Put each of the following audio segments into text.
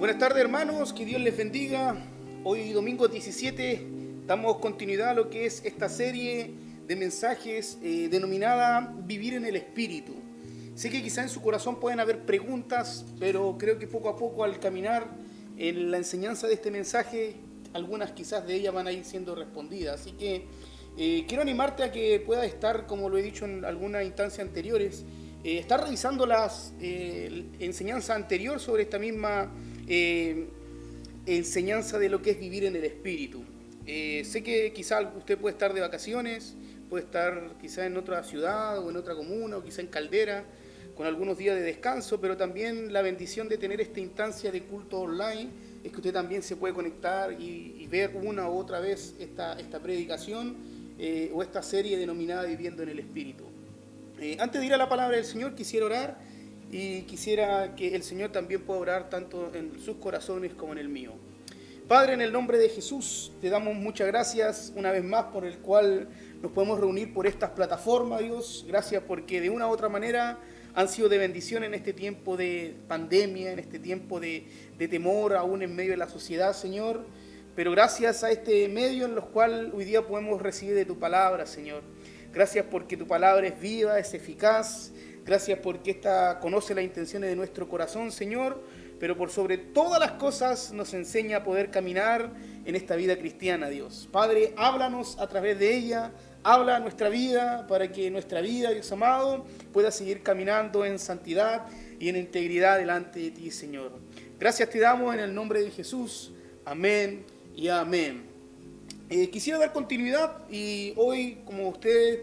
Buenas tardes, hermanos, que Dios les bendiga. Hoy domingo 17 damos continuidad a lo que es esta serie de mensajes denominada Vivir en el Espíritu. Sé que quizá en su corazón pueden haber preguntas, pero creo que poco a poco al caminar en la enseñanza de este mensaje, algunas quizás de ellas van a ir siendo respondidas. Así que quiero animarte a que puedas estar, como lo he dicho en algunas instancias anteriores, estar revisando las enseñanzas anteriores sobre esta misma enseñanza de lo que es vivir en el Espíritu. Sé que quizá usted puede estar de vacaciones, puede estar quizá en otra ciudad o en otra comuna o quizá en Caldera, con algunos días de descanso, pero también la bendición de tener esta instancia de culto online es que usted también se puede conectar y ver una u otra vez esta predicación o esta serie denominada Viviendo en el Espíritu. Antes de ir a la palabra del Señor, quisiera orar y quisiera que el Señor también pueda orar tanto en sus corazones como en el mío. Padre, en el nombre de Jesús, te damos muchas gracias una vez más por el cual nos podemos reunir por estas plataformas, Dios. Gracias porque de una u otra manera han sido de bendición en este tiempo de pandemia, en este tiempo de temor, aún en medio de la sociedad, Señor. Pero gracias a este medio en los cual hoy día podemos recibir de tu palabra, Señor. Gracias porque tu palabra es viva, es eficaz. Gracias porque esta conoce las intenciones de nuestro corazón, Señor. Pero por sobre todas las cosas nos enseña a poder caminar en esta vida cristiana, Dios. Padre, háblanos a través de ella. Habla nuestra vida para que nuestra vida, Dios amado, pueda seguir caminando en santidad y en integridad delante de ti, Señor. Gracias te damos en el nombre de Jesús. Amén y amén. Quisiera dar continuidad y hoy, como ustedes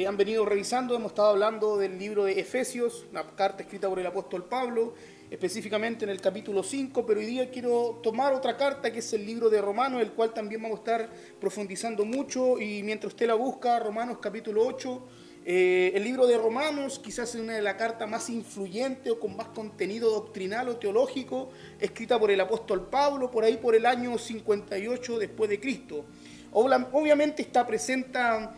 han venido revisando, hemos estado hablando del libro de Efesios, una carta escrita por el apóstol Pablo, específicamente en el capítulo 5, pero hoy día quiero tomar otra carta que es el libro de Romanos, el cual también vamos a estar profundizando mucho, y mientras usted la busca, Romanos capítulo 8, el libro de Romanos quizás es una de las cartas más influyentes o con más contenido doctrinal o teológico, escrita por el apóstol Pablo, por ahí por el año 58 después de Cristo. Obviamente presenta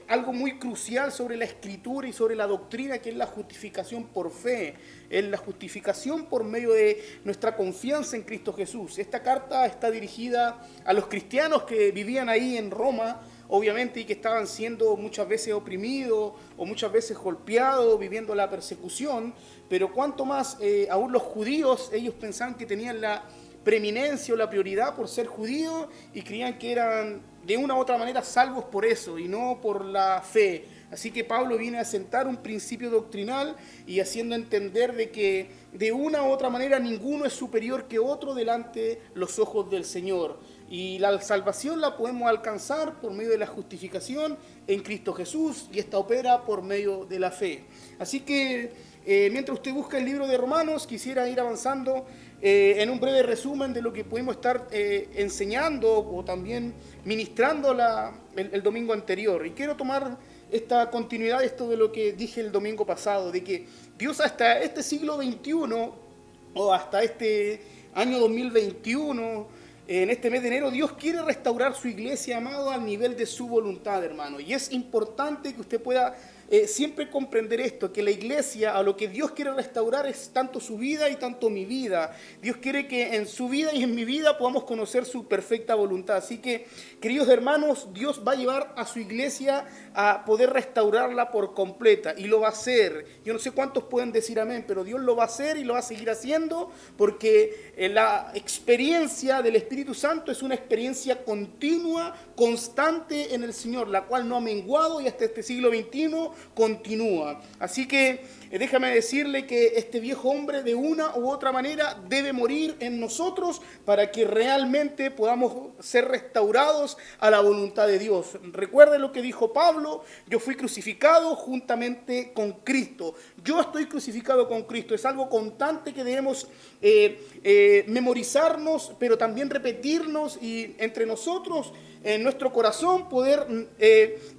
algo muy crucial sobre la escritura y sobre la doctrina, que es la justificación por fe, es la justificación por medio de nuestra confianza en Cristo Jesús. Esta carta está dirigida a los cristianos que vivían ahí en Roma, obviamente, y que estaban siendo muchas veces oprimidos o muchas veces golpeados, viviendo la persecución, pero cuanto más aún los judíos, ellos pensaban que tenían la preeminencia o la prioridad por ser judíos y creían que eran de una u otra manera salvos por eso y no por la fe. Así que Pablo viene a sentar un principio doctrinal y haciendo entender de que de una u otra manera ninguno es superior que otro delante de los ojos del Señor. Y la salvación la podemos alcanzar por medio de la justificación en Cristo Jesús, y esta opera por medio de la fe. Así que mientras usted busca el libro de Romanos, quisiera ir avanzando en un breve resumen de lo que pudimos estar enseñando o también ministrando el domingo anterior. Y quiero tomar esta continuidad, esto de lo que dije el domingo pasado, de que Dios hasta este siglo XXI o hasta este año 2021, en este mes de enero, Dios quiere restaurar su iglesia, amado, al nivel de su voluntad, hermano. Y es importante que usted pueda siempre comprender esto, que la iglesia, a lo que Dios quiere restaurar es tanto su vida y tanto mi vida. Dios quiere que en su vida y en mi vida podamos conocer su perfecta voluntad. Así que, queridos hermanos, Dios va a llevar a su iglesia a poder restaurarla por completa, y lo va a hacer. Yo no sé cuántos pueden decir amén, pero Dios lo va a hacer y lo va a seguir haciendo, porque la experiencia del Espíritu Santo es una experiencia continua, constante en el Señor, la cual no ha menguado y hasta este siglo XXI continúa. Así que déjame decirle que este viejo hombre de una u otra manera debe morir en nosotros para que realmente podamos ser restaurados a la voluntad de Dios. Recuerde lo que dijo Pablo: yo fui crucificado juntamente con Cristo. Yo estoy crucificado con Cristo. Es algo constante que debemos memorizarnos, pero también repetirnos, y entre nosotros, en nuestro corazón, poder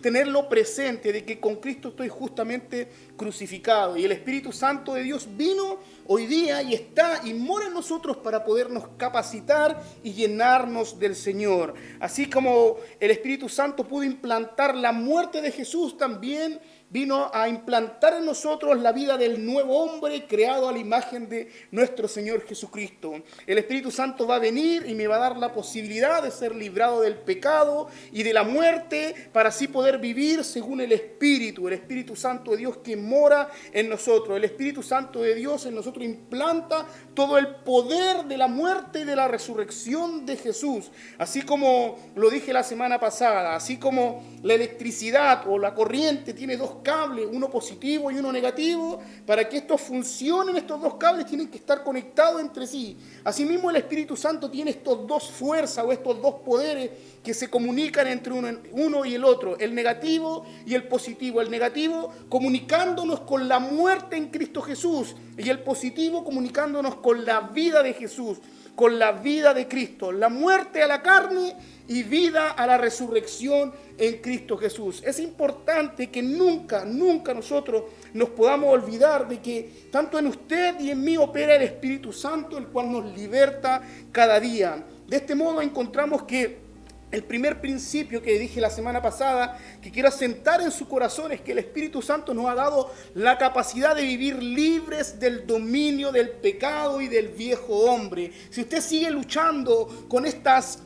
tenerlo presente, de que con Cristo estoy justamente crucificado. Y el Espíritu Santo de Dios vino hoy día y está y mora en nosotros para podernos capacitar y llenarnos del Señor. Así como el Espíritu Santo pudo implantar la muerte de Jesús, también vino a implantar en nosotros la vida del nuevo hombre creado a la imagen de nuestro Señor Jesucristo. El Espíritu Santo va a venir y me va a dar la posibilidad de ser librado del pecado y de la muerte para así poder vivir según el Espíritu Santo de Dios que mora en nosotros. El Espíritu Santo de Dios en nosotros implanta todo el poder de la muerte y de la resurrección de Jesús. Así como lo dije la semana pasada, así como la electricidad o la corriente tiene dos cables, uno positivo y uno negativo, para que estos funcionen, estos dos cables tienen que estar conectados entre sí. Asimismo, el Espíritu Santo tiene estos dos fuerzas o estos dos poderes que se comunican entre uno y el otro, el negativo y el positivo. El negativo comunicándonos con la muerte en Cristo Jesús y el positivo comunicándonos con la vida de Jesús, con la vida de Cristo, la muerte a la carne y vida a la resurrección en Cristo Jesús. Es importante que nunca nosotros nos podamos olvidar de que tanto en usted y en mí opera el Espíritu Santo, el cual nos liberta cada día. De este modo encontramos que el primer principio que dije la semana pasada, que quiero asentar en su corazón, es que el Espíritu Santo nos ha dado la capacidad de vivir libres del dominio del pecado y del viejo hombre. Si usted sigue luchando con estas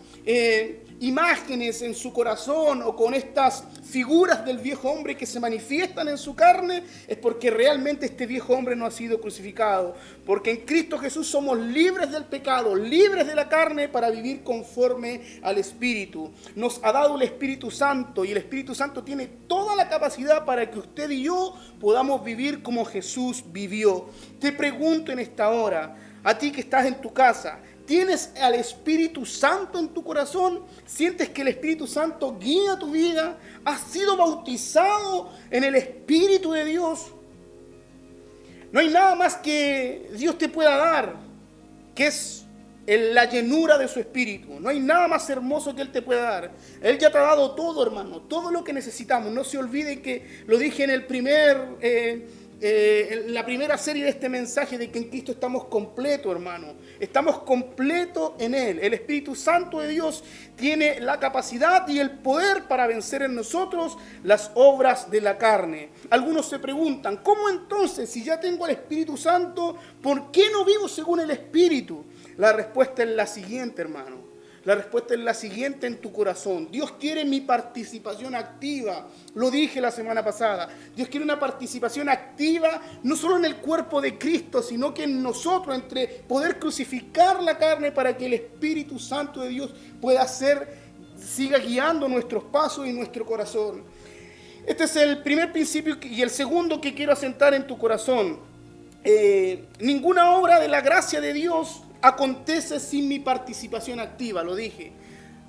imágenes en su corazón o con estas figuras del viejo hombre que se manifiestan en su carne, es porque realmente este viejo hombre no ha sido crucificado. Porque en Cristo Jesús somos libres del pecado, libres de la carne para vivir conforme al Espíritu. Nos ha dado el Espíritu Santo y el Espíritu Santo tiene toda la capacidad para que usted y yo podamos vivir como Jesús vivió. Te pregunto en esta hora, a ti que estás en tu casa, ¿tienes al Espíritu Santo en tu corazón? ¿Sientes que el Espíritu Santo guía tu vida? ¿Has sido bautizado en el Espíritu de Dios? No hay nada más que Dios te pueda dar, que es la llenura de su Espíritu. No hay nada más hermoso que Él te pueda dar. Él ya te ha dado todo, hermano, todo lo que necesitamos. No se olvide que lo dije en la primera serie de este mensaje, de que en Cristo estamos completos, hermano. Estamos completos en Él. El Espíritu Santo de Dios tiene la capacidad y el poder para vencer en nosotros las obras de la carne. Algunos se preguntan, ¿cómo entonces, si ya tengo el Espíritu Santo, por qué no vivo según el Espíritu? La respuesta es la siguiente, hermano. La respuesta es la siguiente en tu corazón. Dios quiere mi participación activa. Lo dije la semana pasada. Dios quiere una participación activa, no solo en el cuerpo de Cristo, sino que en nosotros, entre poder crucificar la carne para que el Espíritu Santo de Dios siga guiando nuestros pasos y nuestro corazón. Este es el primer principio y el segundo que quiero asentar en tu corazón. Ninguna obra de la gracia de Dios acontece sin mi participación activa, lo dije.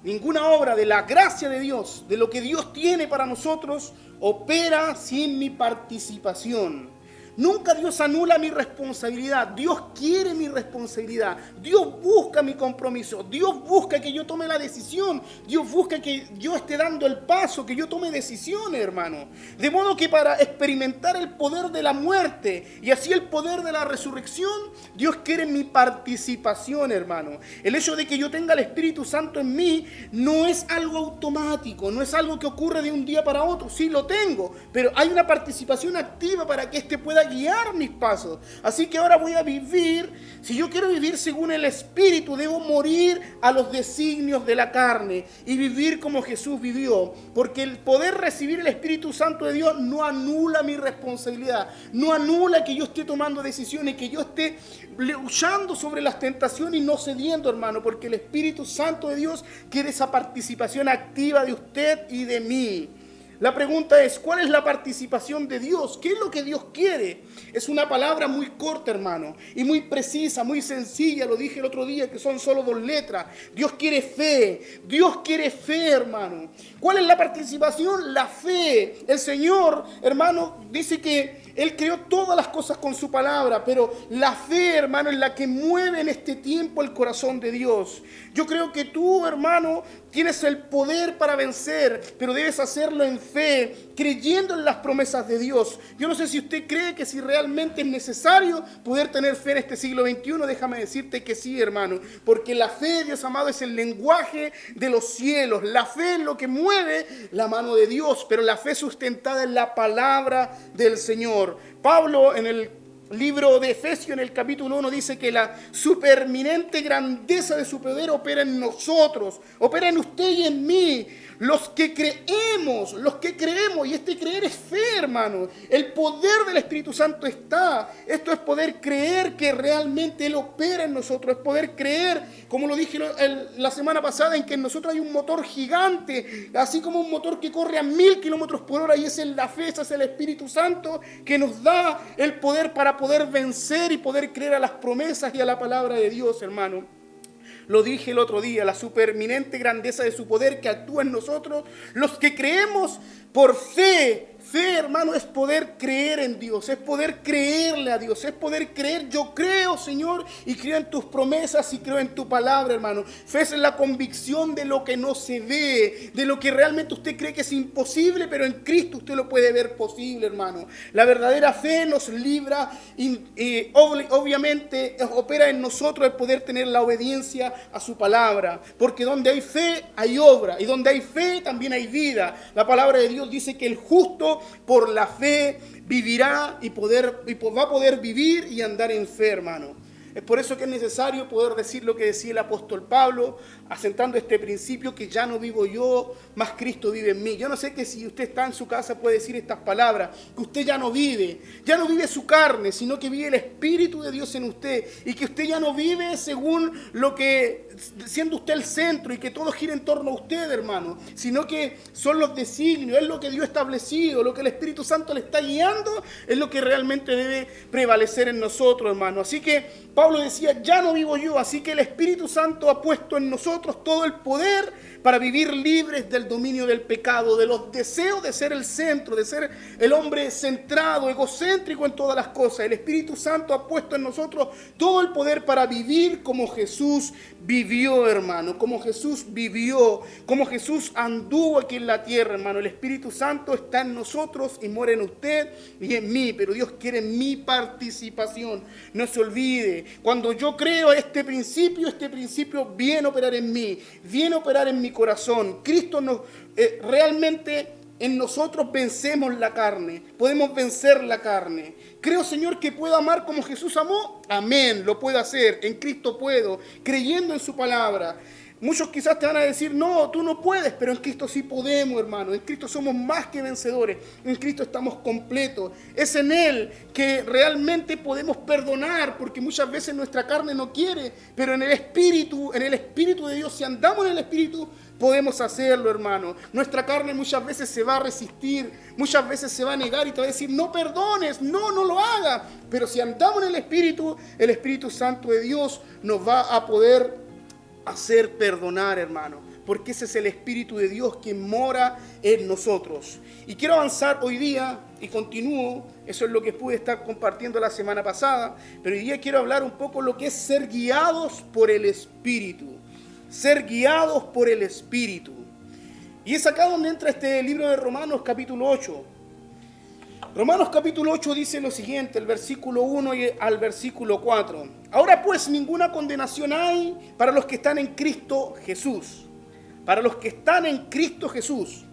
Ninguna obra de la gracia de Dios, de lo que Dios tiene para nosotros, opera sin mi participación. Nunca Dios anula mi responsabilidad. Dios quiere mi responsabilidad. Dios busca mi compromiso. Dios busca que yo tome la decisión. Dios busca que yo esté dando el paso, que yo tome decisiones, hermano. De modo que para experimentar el poder de la muerte y así el poder de la resurrección, Dios quiere mi participación, hermano. El hecho de que yo tenga el Espíritu Santo en mí no es algo automático, no es algo que ocurre de un día para otro. Sí lo tengo, pero hay una participación activa para que éste pueda guiar mis pasos. Así que ahora voy a vivir. Si yo quiero vivir según el Espíritu, debo morir a los designios de la carne y vivir como Jesús vivió, porque el poder recibir el Espíritu Santo de Dios no anula mi responsabilidad, no anula que yo esté tomando decisiones, que yo esté luchando sobre las tentaciones y no cediendo, hermano, porque el Espíritu Santo de Dios quiere esa participación activa de usted y de mí. La pregunta es, ¿cuál es la participación de Dios? ¿Qué es lo que Dios quiere? Es una palabra muy corta, hermano, y muy precisa, muy sencilla. Lo dije el otro día, que son solo 2 letras. Dios quiere fe. Dios quiere fe, hermano. ¿Cuál es la participación? La fe. El Señor, hermano, dice que Él creó todas las cosas con su palabra, pero la fe, hermano, es la que mueve en este tiempo el corazón de Dios. Yo creo que tú, hermano, tienes el poder para vencer, pero debes hacerlo en fe, creyendo en las promesas de Dios. Yo no sé si usted cree que si realmente es necesario poder tener fe en este siglo XXI, déjame decirte que sí, hermano, porque la fe, Dios amado, es el lenguaje de los cielos. La fe es lo que mueve la mano de Dios, pero la fe sustentada en la palabra del Señor. Pablo en el libro de Efesios, en el capítulo 1, dice que la supereminente grandeza de su poder opera en nosotros, opera en usted y en mí, los que creemos, y este creer es fe, hermano. El poder del Espíritu Santo está. Esto es poder creer que realmente Él opera en nosotros, es poder creer, como lo dije la semana pasada, en que en nosotros hay un motor gigante, así como un motor que corre a 1000 kilómetros por hora, y esa es la fe, ese es el Espíritu Santo que nos da el poder para poder vencer y poder creer a las promesas y a la palabra de Dios, hermano. Lo dije el otro día, la supereminente grandeza de su poder que actúa en nosotros, los que creemos por fe. Fe, hermano, es poder creer en Dios, es poder creerle a Dios, es poder creer. Yo creo, Señor, y creo en tus promesas y creo en tu palabra, hermano. Fe es la convicción de lo que no se ve, de lo que realmente usted cree que es imposible, pero en Cristo usted lo puede ver posible, hermano. La verdadera fe nos libra y obviamente opera en nosotros el poder tener la obediencia a su palabra, porque donde hay fe hay obra, y donde hay fe también hay vida. La palabra de Dios dice que el justo por la fe vivirá y va a poder vivir y andar en fe, hermano. Es por eso que es necesario poder decir lo que decía el apóstol Pablo, asentando este principio que ya no vivo yo, más Cristo vive en mí. Yo no sé que si usted está en su casa puede decir estas palabras, que usted ya no vive su carne, sino que vive el Espíritu de Dios en usted, y que usted ya no vive según lo que, siendo usted el centro y que todo gira en torno a usted, hermano, sino que son los designios, es lo que Dios ha establecido, lo que el Espíritu Santo le está guiando, es lo que realmente debe prevalecer en nosotros, hermano. Así que Pablo decía, ya no vivo yo, así que el Espíritu Santo ha puesto en nosotros todo el poder para vivir libres del dominio del pecado, de los deseos de ser el centro, de ser el hombre centrado, egocéntrico en todas las cosas. El Espíritu Santo ha puesto en nosotros todo el poder para vivir como Jesús vivió, hermano, como Jesús vivió, como Jesús anduvo aquí en la tierra, hermano. El Espíritu Santo está en nosotros y mora en usted y en mí, pero Dios quiere mi participación. No se olvide, cuando yo creo este principio viene a operar en mí, viene a operar en mi corazón. Cristo realmente en nosotros vencemos la carne, podemos vencer la carne. Creo, Señor, que puedo amar como Jesús amó. Amén, lo puedo hacer, en Cristo puedo, creyendo en su palabra. Muchos quizás te van a decir, no, tú no puedes, pero en Cristo sí podemos, hermano. En Cristo somos más que vencedores, en Cristo estamos completos. Es en Él que realmente podemos perdonar, porque muchas veces nuestra carne no quiere, pero en el Espíritu de Dios, si andamos en el Espíritu, podemos hacerlo, hermano. Nuestra carne muchas veces se va a resistir, muchas veces se va a negar y te va a decir, no perdones, no lo hagas. Pero si andamos en el Espíritu Santo de Dios nos va a poder hacer perdonar, hermano, porque ese es el Espíritu de Dios que mora en nosotros. Y quiero avanzar hoy día y continúo, eso es lo que pude estar compartiendo la semana pasada, pero hoy día quiero hablar un poco lo que es ser guiados por el Espíritu. Ser guiados por el Espíritu. Y es acá donde entra este libro de Romanos capítulo 8. Romanos capítulo 8 dice lo siguiente, el versículo 1 y al versículo 4. Ahora pues ninguna condenación hay para los que están en Cristo Jesús. Para los que están en Cristo Jesús.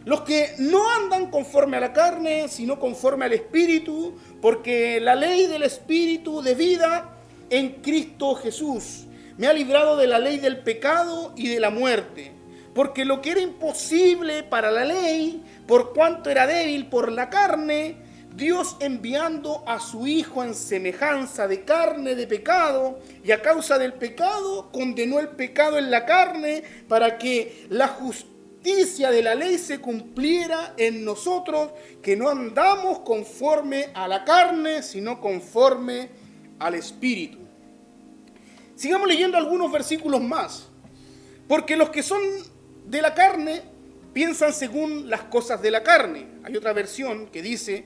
Los que no andan conforme a la carne, sino conforme al Espíritu, porque la ley del Espíritu de vida en Cristo Jesús me ha librado de la ley del pecado y de la muerte. Porque lo que era imposible para la ley, por cuanto era débil por la carne, Dios enviando a su Hijo en semejanza de carne de pecado, y a causa del pecado condenó el pecado en la carne, para que la justicia de la ley se cumpliera en nosotros, que no andamos conforme a la carne, sino conforme al Espíritu. Sigamos leyendo algunos versículos más. Porque los que son de la carne piensan según las cosas de la carne. Hay otra versión que dice,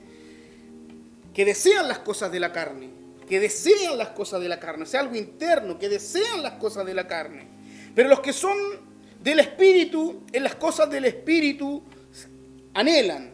que desean las cosas de la carne, que desean las cosas de la carne, o sea, algo interno, que desean las cosas de la carne. Pero los que son del Espíritu, en las cosas del Espíritu anhelan.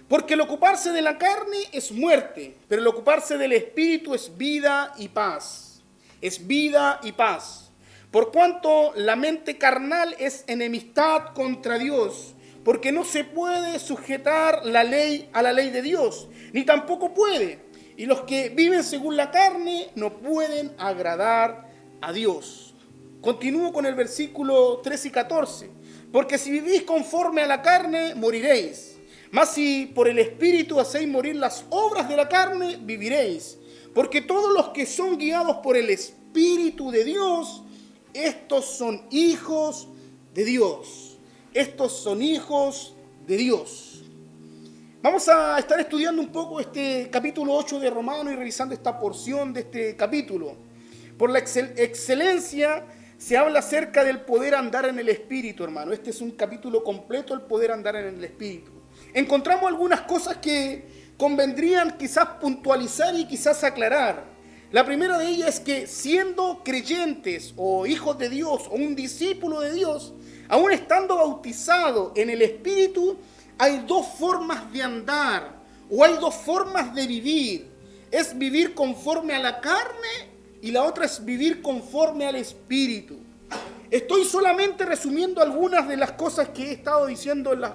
Porque el ocuparse de la carne es muerte, pero el ocuparse del Espíritu es vida y paz. Es vida y paz. Por cuanto la mente carnal es enemistad contra Dios, porque no se puede sujetar la ley a la ley de Dios, ni tampoco puede. Y los que viven según la carne no pueden agradar a Dios. Continúo con el versículo 13 y 14. Porque si vivís conforme a la carne, moriréis. Mas si por el Espíritu hacéis morir las obras de la carne, viviréis. Porque todos los que son guiados por el Espíritu de Dios, estos son hijos de Dios. Estos son hijos de Dios. Vamos a estar estudiando un poco este capítulo 8 de Romanos y revisando esta porción de este capítulo. Por la excelencia se habla acerca del poder andar en el Espíritu, hermano. Este es un capítulo completo, el poder andar en el Espíritu. Encontramos algunas cosas que convendrían quizás puntualizar y quizás aclarar. La primera de ellas es que siendo creyentes o hijos de Dios o un discípulo de Dios, aún estando bautizado en el Espíritu, hay dos formas de andar o hay dos formas de vivir. Es vivir conforme a la carne y la otra es vivir conforme al Espíritu. Estoy solamente resumiendo algunas de las cosas que he estado diciendo en los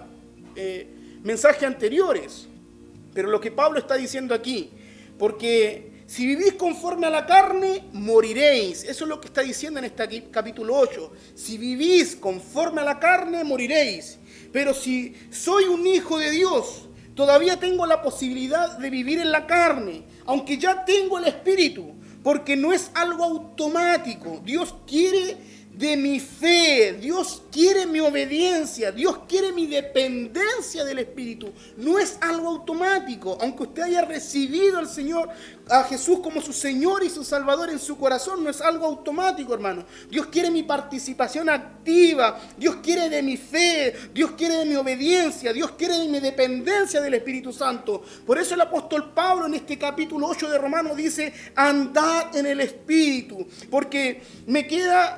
mensajes anteriores. Pero lo que Pablo está diciendo aquí, porque si vivís conforme a la carne, moriréis. Eso es lo que está diciendo en este capítulo 8. Si vivís conforme a la carne, moriréis. Pero si soy un hijo de Dios, todavía tengo la posibilidad de vivir en la carne, aunque ya tengo el Espíritu, porque no es algo automático. Dios quiere de mi fe, Dios quiere mi obediencia, Dios quiere mi dependencia del Espíritu. No es algo automático, aunque usted haya recibido al Señor, a Jesús como su Señor y su Salvador en su corazón, no es algo automático, hermano. Dios quiere mi participación activa, Dios quiere de mi fe, Dios quiere de mi obediencia, Dios quiere de mi dependencia del Espíritu Santo. Por eso el apóstol Pablo en este capítulo 8 de Romanos dice, andad en el Espíritu, porque me queda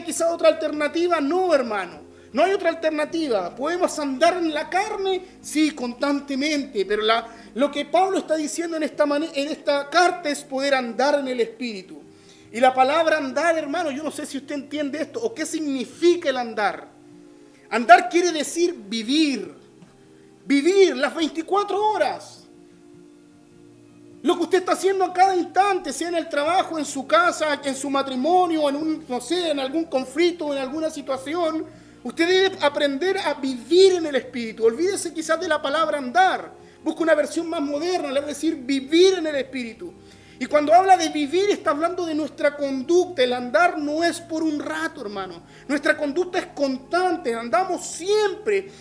quizá otra alternativa. No, hermano, no hay otra alternativa. ¿Podemos andar en la carne? Sí, constantemente, pero lo que Pablo está diciendo en esta carta es poder andar en el Espíritu. Y la palabra andar, hermano, yo no sé si usted entiende esto o qué significa el andar. Andar quiere decir vivir las 24 horas. Lo que usted está haciendo a cada instante, sea en el trabajo, en su casa, en su matrimonio, en algún conflicto, en alguna situación, usted debe aprender a vivir en el Espíritu. Olvídese quizás de la palabra andar. Busque una versión más moderna, le va a decir vivir en el Espíritu. Y cuando habla de vivir, está hablando de nuestra conducta. El andar no es por un rato, hermano. Nuestra conducta es constante. Andamos siempre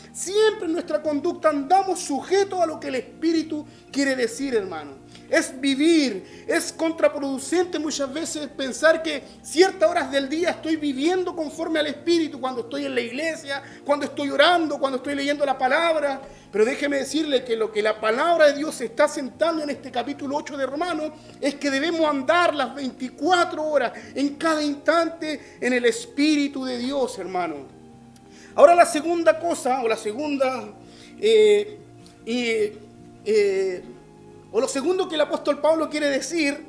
en nuestra conducta andamos sujetos a lo que el Espíritu quiere decir, hermano. Es vivir. Es contraproducente muchas veces pensar que ciertas horas del día estoy viviendo conforme al Espíritu, cuando estoy en la iglesia, cuando estoy orando, cuando estoy leyendo la palabra. Pero déjeme decirle que lo que la palabra de Dios está sentando en este capítulo 8 de Romanos es que debemos andar las 24 horas, en cada instante, en el Espíritu de Dios, hermano. Ahora la segunda cosa, o lo segundo que el apóstol Pablo quiere decir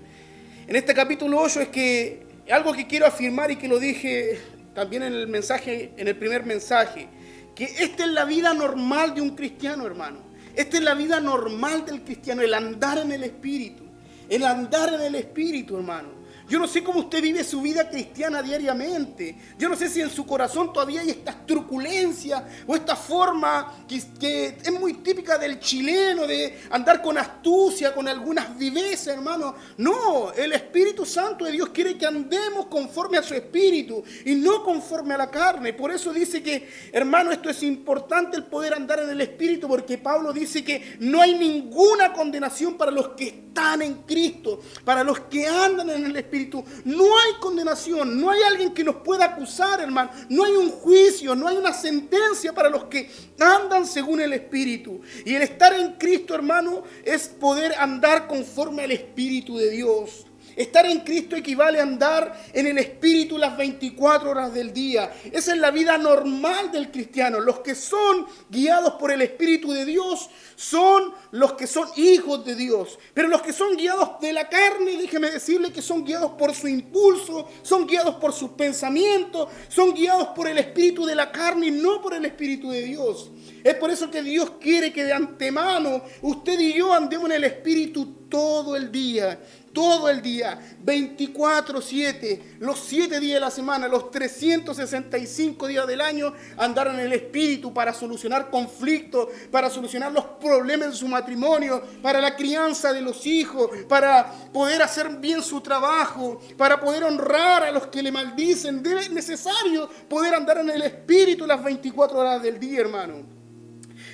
en este capítulo 8 es que algo que quiero afirmar y que lo dije también en el primer mensaje, que esta es la vida normal de un cristiano, hermano. Esta es la vida normal del cristiano, el andar en el Espíritu. El andar en el Espíritu, hermano. Yo no sé cómo usted vive su vida cristiana diariamente. Yo no sé si en su corazón todavía hay esta truculencia o esta forma que es muy típica del chileno de andar con astucia, con algunas vivezas, hermano. No, el Espíritu Santo de Dios quiere que andemos conforme a su Espíritu y no conforme a la carne. Por eso dice que, hermano, esto es importante, el poder andar en el Espíritu, porque Pablo dice que no hay ninguna condenación para los que están en Cristo, para los que andan en el Espíritu Espíritu, no hay condenación, no hay alguien que nos pueda acusar, hermano. No hay un juicio, no hay una sentencia para los que andan según el Espíritu. Y el estar en Cristo, hermano, es poder andar conforme al Espíritu de Dios. Estar en Cristo equivale a andar en el Espíritu las 24 horas del día. Esa es la vida normal del cristiano. Los que son guiados por el Espíritu de Dios son los que son hijos de Dios. Pero los que son guiados de la carne, déjeme decirle que son guiados por su impulso, son guiados por sus pensamientos, son guiados por el espíritu de la carne y no por el Espíritu de Dios. Es por eso que Dios quiere que de antemano usted y yo andemos en el Espíritu todo el día. Todo el día, 24/7, los 7 días de la semana, los 365 días del año, andar en el Espíritu para solucionar conflictos, para solucionar los problemas de su matrimonio, para la crianza de los hijos, para poder hacer bien su trabajo, para poder honrar a los que le maldicen. Es necesario poder andar en el Espíritu las 24 horas del día, hermano.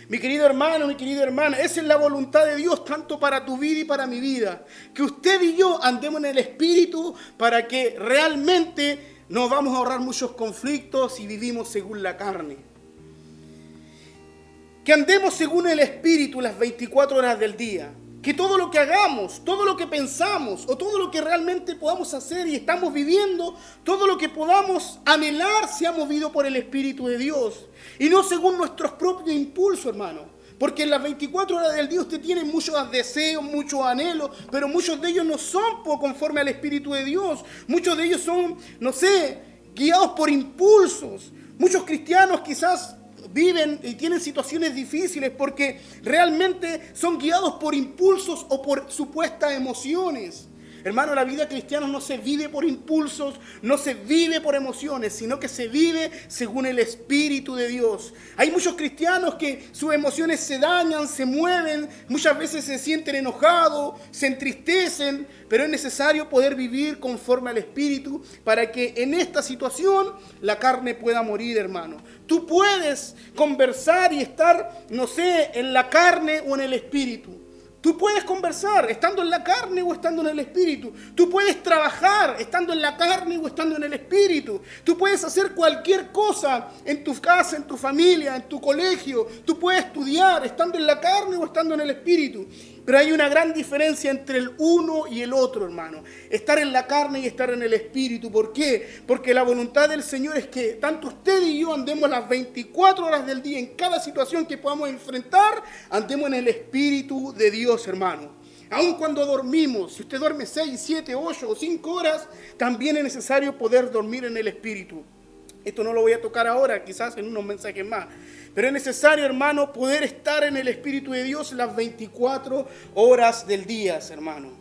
Mi querido hermano, mi querida hermana, esa es la voluntad de Dios tanto para tu vida y para mi vida. Que usted y yo andemos en el Espíritu para que realmente nos vamos a ahorrar muchos conflictos si vivimos según la carne. Que andemos según el Espíritu las 24 horas del día. Que todo lo que hagamos, todo lo que pensamos o todo lo que realmente podamos hacer y estamos viviendo, todo lo que podamos anhelar sea movido por el Espíritu de Dios. Y no según nuestros propios impulsos, hermano. Porque en las 24 horas del día usted tiene muchos deseos, muchos anhelos, pero muchos de ellos no son conforme al Espíritu de Dios. Muchos de ellos son, guiados por impulsos. Muchos cristianos quizás viven y tienen situaciones difíciles porque realmente son guiados por impulsos o por supuestas emociones. Hermano, la vida cristiana no se vive por impulsos, no se vive por emociones, sino que se vive según el Espíritu de Dios. Hay muchos cristianos que sus emociones se dañan, se mueven, muchas veces se sienten enojados, se entristecen, pero es necesario poder vivir conforme al Espíritu para que en esta situación la carne pueda morir, hermano. Tú puedes conversar y estar, en la carne o en el Espíritu. Tú puedes conversar estando en la carne o estando en el Espíritu. Tú puedes trabajar estando en la carne o estando en el Espíritu. Tú puedes hacer cualquier cosa en tu casa, en tu familia, en tu colegio. Tú puedes estudiar estando en la carne o estando en el Espíritu. Pero hay una gran diferencia entre el uno y el otro, hermano. Estar en la carne y estar en el Espíritu. ¿Por qué? Porque la voluntad del Señor es que tanto usted y yo andemos las 24 horas del día en cada situación que podamos enfrentar, andemos en el Espíritu de Dios, hermano. Aun cuando dormimos, si usted duerme 6, 7, 8 o 5 horas, también es necesario poder dormir en el Espíritu. Esto no lo voy a tocar ahora, quizás en unos mensajes más. Pero es necesario, hermano, poder estar en el Espíritu de Dios las 24 horas del día, hermano.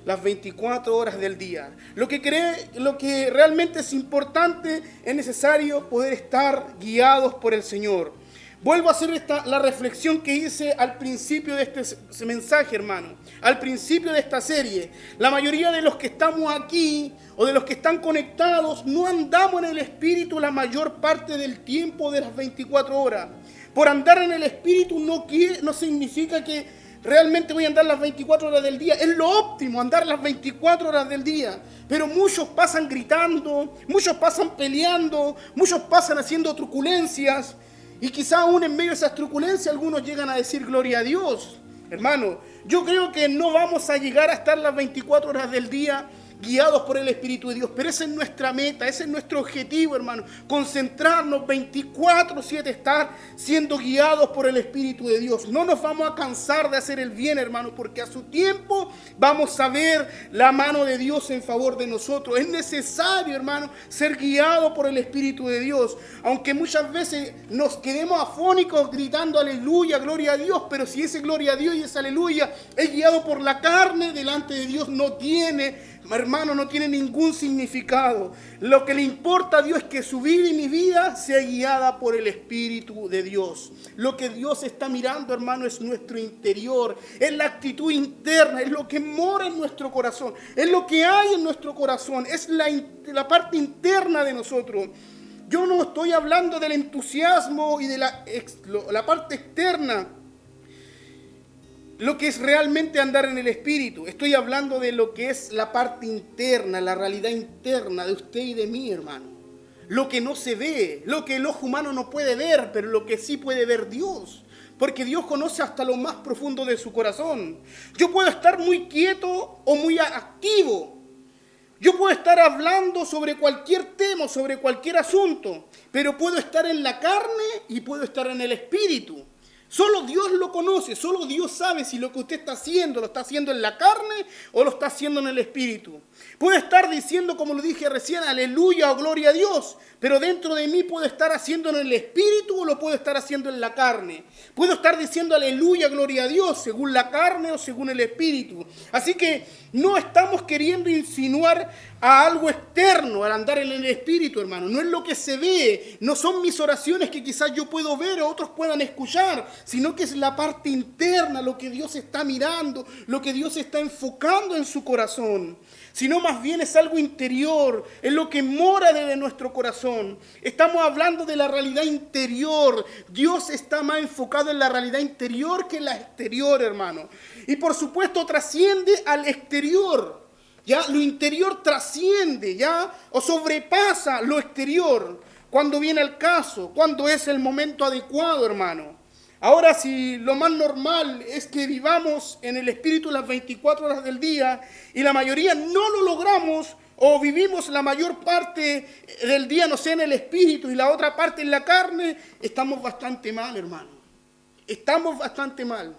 Las 24 horas del día. Lo que realmente es importante, es necesario poder estar guiados por el Señor. Vuelvo a hacer la reflexión que hice al principio de este mensaje, hermano. Al principio de esta serie. La mayoría de los que estamos aquí o de los que están conectados no andamos en el Espíritu la mayor parte del tiempo de las 24 horas. Por andar en el Espíritu no significa que realmente voy a andar las 24 horas del día. Es lo óptimo, andar las 24 horas del día. Pero muchos pasan gritando, muchos pasan peleando, muchos pasan haciendo truculencias. Y quizá aún en medio de esas truculencias algunos llegan a decir gloria a Dios. Hermano, yo creo que no vamos a llegar a estar las 24 horas del día guiados por el Espíritu de Dios. Pero esa es nuestra meta, ese es nuestro objetivo, hermano. Concentrarnos 24/7, estar siendo guiados por el Espíritu de Dios. No nos vamos a cansar de hacer el bien, hermano, porque a su tiempo vamos a ver la mano de Dios en favor de nosotros. Es necesario, hermano, ser guiado por el Espíritu de Dios. Aunque muchas veces nos quedemos afónicos gritando aleluya, gloria a Dios, pero si ese gloria a Dios y ese aleluya es guiado por la carne, delante de Dios no tiene, hermano, no tiene ningún significado. Lo que le importa a Dios es que su vida y mi vida sea guiada por el Espíritu de Dios. Lo que Dios está mirando, hermano, es nuestro interior, es la actitud interna, es lo que mora en nuestro corazón, es lo que hay en nuestro corazón, es la parte interna de nosotros. Yo no estoy hablando del entusiasmo y de la parte externa. lo que es realmente andar en el Espíritu. Estoy hablando de lo que es la parte interna, la realidad interna de usted y de mí, hermano. Lo que no se ve, lo que el ojo humano no puede ver, pero lo que sí puede ver Dios. Porque Dios conoce hasta lo más profundo de su corazón. Yo puedo estar muy quieto o muy activo. Yo puedo estar hablando sobre cualquier tema, sobre cualquier asunto, pero puedo estar en la carne y puedo estar en el Espíritu. Solo Dios lo conoce, solo Dios sabe si lo que usted está haciendo lo está haciendo en la carne o lo está haciendo en el Espíritu. Puede estar diciendo, como lo dije recién, aleluya o gloria a Dios, pero dentro de mí puedo estar haciendo en el Espíritu o lo puedo estar haciendo en la carne. Puedo estar diciendo aleluya, gloria a Dios, según la carne o según el Espíritu. Así que no estamos queriendo insinuar a algo externo al andar en el Espíritu, hermano. No es lo que se ve, no son mis oraciones que quizás yo puedo ver o otros puedan escuchar, sino que es la parte interna, lo que Dios está mirando, lo que Dios está enfocando en su corazón. Sino más bien es algo interior, es lo que mora desde nuestro corazón. Estamos hablando de la realidad interior. Dios está más enfocado en la realidad interior que en la exterior, hermano. Y por supuesto trasciende al exterior. Ya lo interior trasciende, ya, o sobrepasa lo exterior. Cuando viene el caso, cuando es el momento adecuado, hermano. Ahora, si lo más normal es que vivamos en el Espíritu las 24 horas del día y la mayoría no lo logramos o vivimos la mayor parte del día, no sé, en el Espíritu y la otra parte en la carne, estamos bastante mal, hermano. Estamos bastante mal.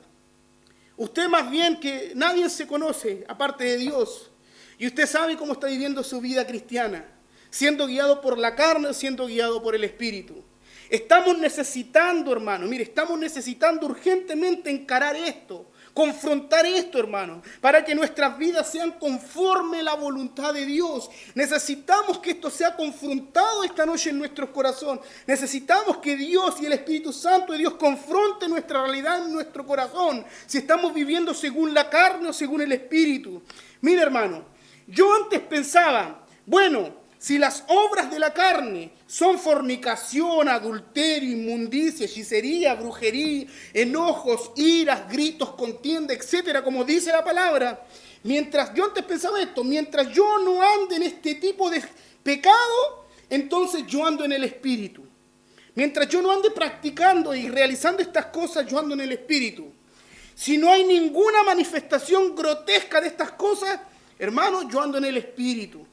Usted más bien que nadie se conoce aparte de Dios y usted sabe cómo está viviendo su vida cristiana, siendo guiado por la carne o siendo guiado por el Espíritu. Estamos necesitando, hermano, mire, estamos necesitando urgentemente encarar esto, confrontar esto, hermano, para que nuestras vidas sean conforme a la voluntad de Dios. Necesitamos que esto sea confrontado esta noche en nuestro corazón. Necesitamos que Dios y el Espíritu Santo de Dios confronten nuestra realidad en nuestro corazón, si estamos viviendo según la carne o según el Espíritu. Mire, hermano, yo antes pensaba, bueno, si las obras de la carne son fornicación, adulterio, inmundicia, hechicería, brujería, enojos, iras, gritos, contienda, etcétera, como dice la palabra, mientras yo antes pensaba esto, mientras yo no ande en este tipo de pecado, entonces yo ando en el Espíritu. Mientras yo no ande practicando y realizando estas cosas, yo ando en el Espíritu. Si no hay ninguna manifestación grotesca de estas cosas, hermano, yo ando en el Espíritu.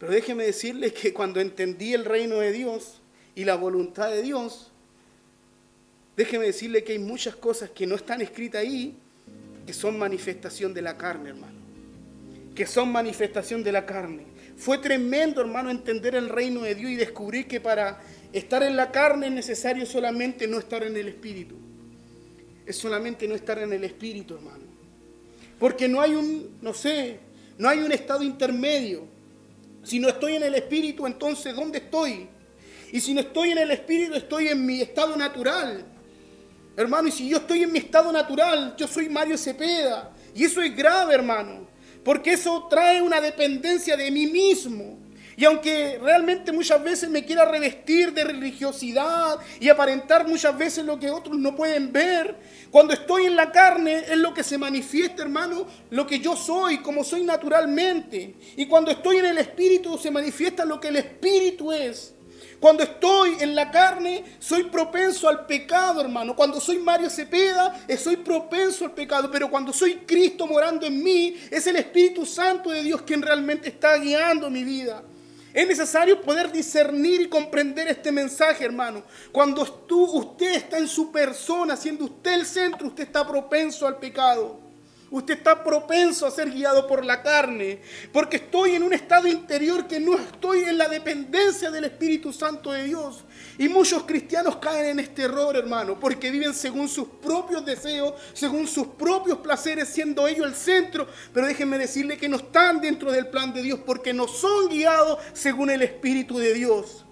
Pero déjeme decirles que cuando entendí el reino de Dios y la voluntad de Dios, déjeme decirle que hay muchas cosas que no están escritas ahí, que son manifestación de la carne, hermano. Que son manifestación de la carne. Fue tremendo, hermano, entender el reino de Dios y descubrir que para estar en la carne es necesario solamente no estar en el Espíritu. Es solamente no estar en el Espíritu, hermano. Porque no hay no hay un estado intermedio. Si no estoy en el Espíritu, entonces ¿dónde estoy? Y si no estoy en el Espíritu, estoy en mi estado natural. Hermano, y si yo estoy en mi estado natural, yo soy Mario Cepeda. Y eso es grave, hermano. Porque eso trae una dependencia de mí mismo. Y aunque realmente muchas veces me quiera revestir de religiosidad y aparentar muchas veces lo que otros no pueden ver, cuando estoy en la carne es lo que se manifiesta, hermano, lo que yo soy, como soy naturalmente. Y cuando estoy en el Espíritu se manifiesta lo que el Espíritu es. Cuando estoy en la carne, soy propenso al pecado, hermano. Cuando soy Mario Cepeda, soy propenso al pecado. Pero cuando soy Cristo morando en mí, es el Espíritu Santo de Dios quien realmente está guiando mi vida. Es necesario poder discernir y comprender este mensaje, hermano. Cuando usted está en su persona, siendo usted el centro, usted está propenso al pecado. Usted está propenso a ser guiado por la carne, porque estoy en un estado interior que no estoy en la dependencia del Espíritu Santo de Dios. Y muchos cristianos caen en este error, hermano, porque viven según sus propios deseos, según sus propios placeres, siendo ellos el centro. Pero déjenme decirle que no están dentro del plan de Dios, porque no son guiados según el Espíritu de Dios.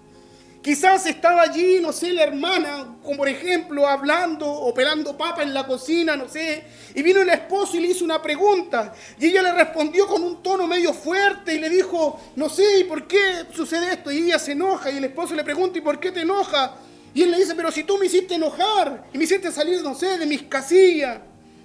Quizás estaba allí, no sé, la hermana, como por ejemplo, hablando o pelando papa en la cocina, no sé, y vino el esposo y le hizo una pregunta, y ella le respondió con un tono medio fuerte y le dijo, no sé, ¿y por qué sucede esto? Y ella se enoja y el esposo le pregunta, ¿y por qué te enoja? Y él le dice, pero si tú me hiciste enojar y me hiciste salir, no sé, de mis casillas.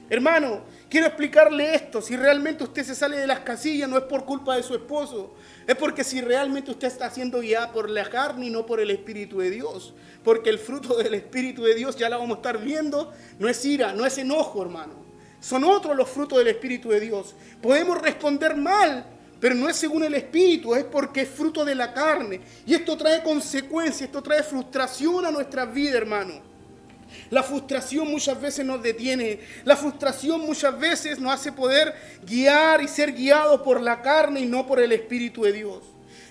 Hermano, quiero explicarle esto. Si realmente usted se sale de las casillas, no es por culpa de su esposo. Es porque si realmente usted está siendo guiado por la carne y no por el Espíritu de Dios. Porque el fruto del Espíritu de Dios, ya lo vamos a estar viendo, no es ira, no es enojo, hermano. Son otros los frutos del Espíritu de Dios. Podemos responder mal, pero no es según el Espíritu, es porque es fruto de la carne. Y esto trae consecuencias, esto trae frustración a nuestras vidas, hermano. La frustración muchas veces nos detiene. La frustración muchas veces nos hace poder guiar y ser guiados por la carne y no por el Espíritu de Dios.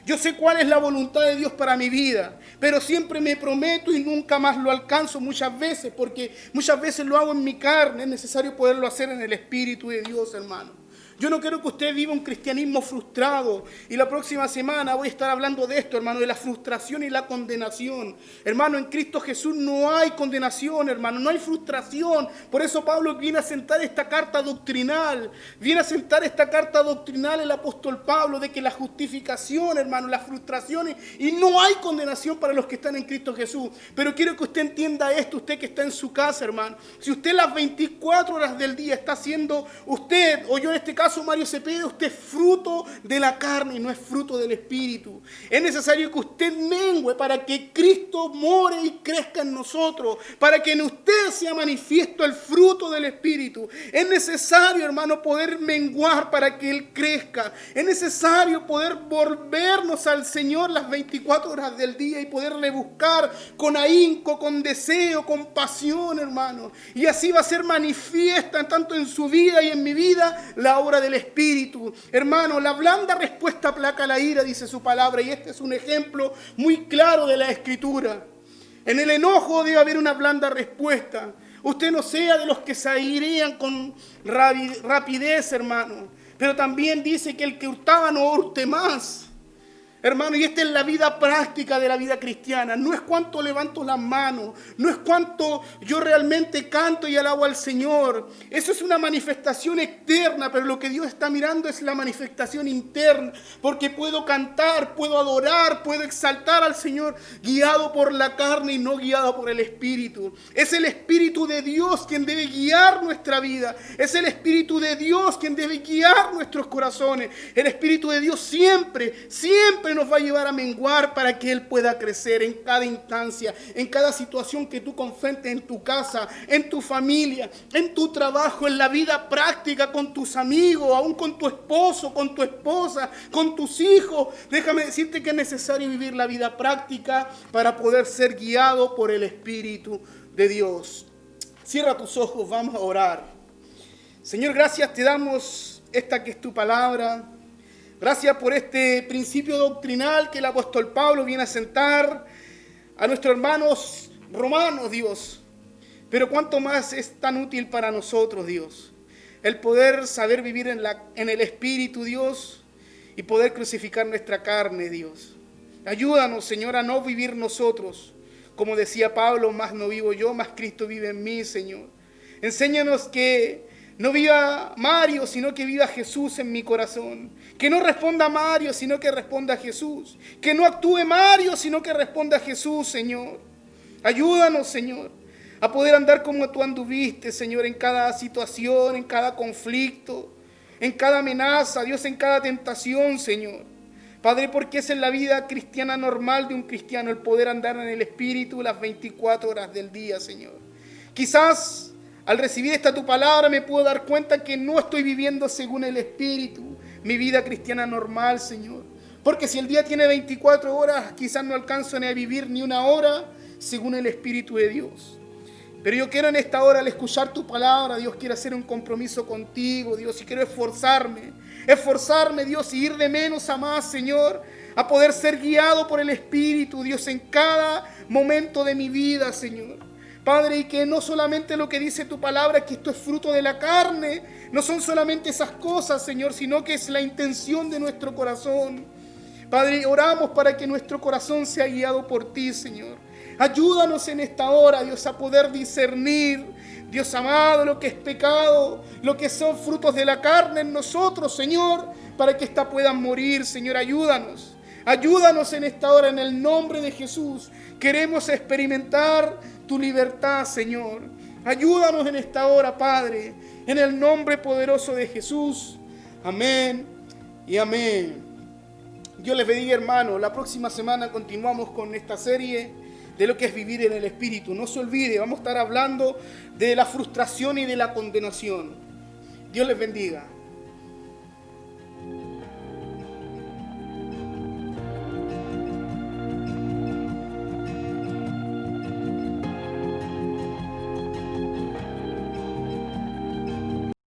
Yo sé cuál es la voluntad de Dios para mi vida, pero siempre me prometo y nunca más lo alcanzo muchas veces, porque muchas veces lo hago en mi carne. Es necesario poderlo hacer en el Espíritu de Dios, hermano. Yo no quiero que usted viva un cristianismo frustrado. Y la próxima semana voy a estar hablando de esto, hermano, de la frustración y la condenación. Hermano, en Cristo Jesús no hay condenación, hermano, no hay frustración. Por eso Pablo viene a sentar esta carta doctrinal. Viene a sentar esta carta doctrinal el apóstol Pablo de que la justificación, hermano, las frustraciones, y no hay condenación para los que están en Cristo Jesús. Pero quiero que usted entienda esto, usted que está en su casa, hermano. Si usted las 24 horas del día está haciendo usted, o yo en este caso, Mario Cepeda, usted es fruto de la carne y no es fruto del Espíritu. Es necesario que usted mengue para que Cristo more y crezca en nosotros, para que en usted sea manifiesto el fruto del Espíritu. Es necesario, hermano, poder menguar para que Él crezca. Es necesario poder volvernos al Señor las 24 horas del día y poderle buscar con ahínco, con deseo, con pasión, hermano. Y así va a ser manifiesta tanto en su vida y en mi vida la obra del Espíritu. Hermano, la blanda respuesta aplaca la ira, dice su palabra, y este es un ejemplo muy claro de la Escritura. En el enojo debe haber una blanda respuesta. Usted no sea de los que se airean con rapidez, hermano, pero también dice que el que hurtaba no hurte más. Hermano, y esta es la vida práctica de la vida cristiana. No es cuánto levanto las manos, no es cuánto yo realmente canto y alabo al Señor. Eso es una manifestación externa, pero lo que Dios está mirando es la manifestación interna. Porque puedo cantar, puedo adorar, puedo exaltar al Señor guiado por la carne y no guiado por el Espíritu. Es el Espíritu de Dios quien debe guiar nuestra vida. Es el Espíritu de Dios quien debe guiar nuestros corazones. El Espíritu de Dios siempre nos va a llevar a menguar para que Él pueda crecer en cada instancia, en cada situación que tú confrontes en tu casa, en tu familia, en tu trabajo, en la vida práctica, con tus amigos, aún con tu esposo, con tu esposa, con tus hijos. Déjame decirte que es necesario vivir la vida práctica para poder ser guiado por el Espíritu de Dios. Cierra tus ojos, vamos a orar. Señor, gracias te damos esta que es tu palabra. Gracias por este principio doctrinal que el apóstol Pablo viene a sentar a nuestros hermanos romanos, Dios. Pero cuánto más es tan útil para nosotros, Dios, el poder saber vivir en el Espíritu, Dios, y poder crucificar nuestra carne, Dios. Ayúdanos, Señor, a no vivir nosotros. Como decía Pablo, más no vivo yo, más Cristo vive en mí, Señor. Enséñanos que no viva Mario, sino que viva Jesús en mi corazón. Que no responda Mario, sino que responda a Jesús. Que no actúe Mario, sino que responda a Jesús, Señor. Ayúdanos, Señor, a poder andar como tú anduviste, Señor, en cada situación, en cada conflicto, en cada amenaza, Dios, en cada tentación, Señor. Padre, porque esa es la vida cristiana normal de un cristiano, el poder andar en el Espíritu las 24 horas del día, Señor. Quizás al recibir esta tu palabra me puedo dar cuenta que no estoy viviendo según el Espíritu, mi vida cristiana normal, Señor. Porque si el día tiene 24 horas, quizás no alcanzo ni a vivir ni una hora según el Espíritu de Dios. Pero yo quiero en esta hora, al escuchar tu palabra, Dios, quiero hacer un compromiso contigo, Dios, y quiero esforzarme, Dios, y ir de menos a más, Señor, a poder ser guiado por el Espíritu, Dios, en cada momento de mi vida, Señor. Padre, y que no solamente lo que dice tu palabra, que esto es fruto de la carne, no son solamente esas cosas, Señor, sino que es la intención de nuestro corazón. Padre, oramos para que nuestro corazón sea guiado por ti, Señor. Ayúdanos en esta hora, Dios, a poder discernir, Dios amado, lo que es pecado, lo que son frutos de la carne en nosotros, Señor, para que ésta pueda morir, Señor. Ayúdanos. Ayúdanos en esta hora, en el nombre de Jesús. Queremos experimentar tu libertad, Señor. Ayúdanos en esta hora, Padre. En el nombre poderoso de Jesús. Amén y amén. Dios les bendiga, hermano. La próxima semana continuamos con esta serie de lo que es vivir en el Espíritu. No se olvide, vamos a estar hablando de la frustración y de la condenación. Dios les bendiga.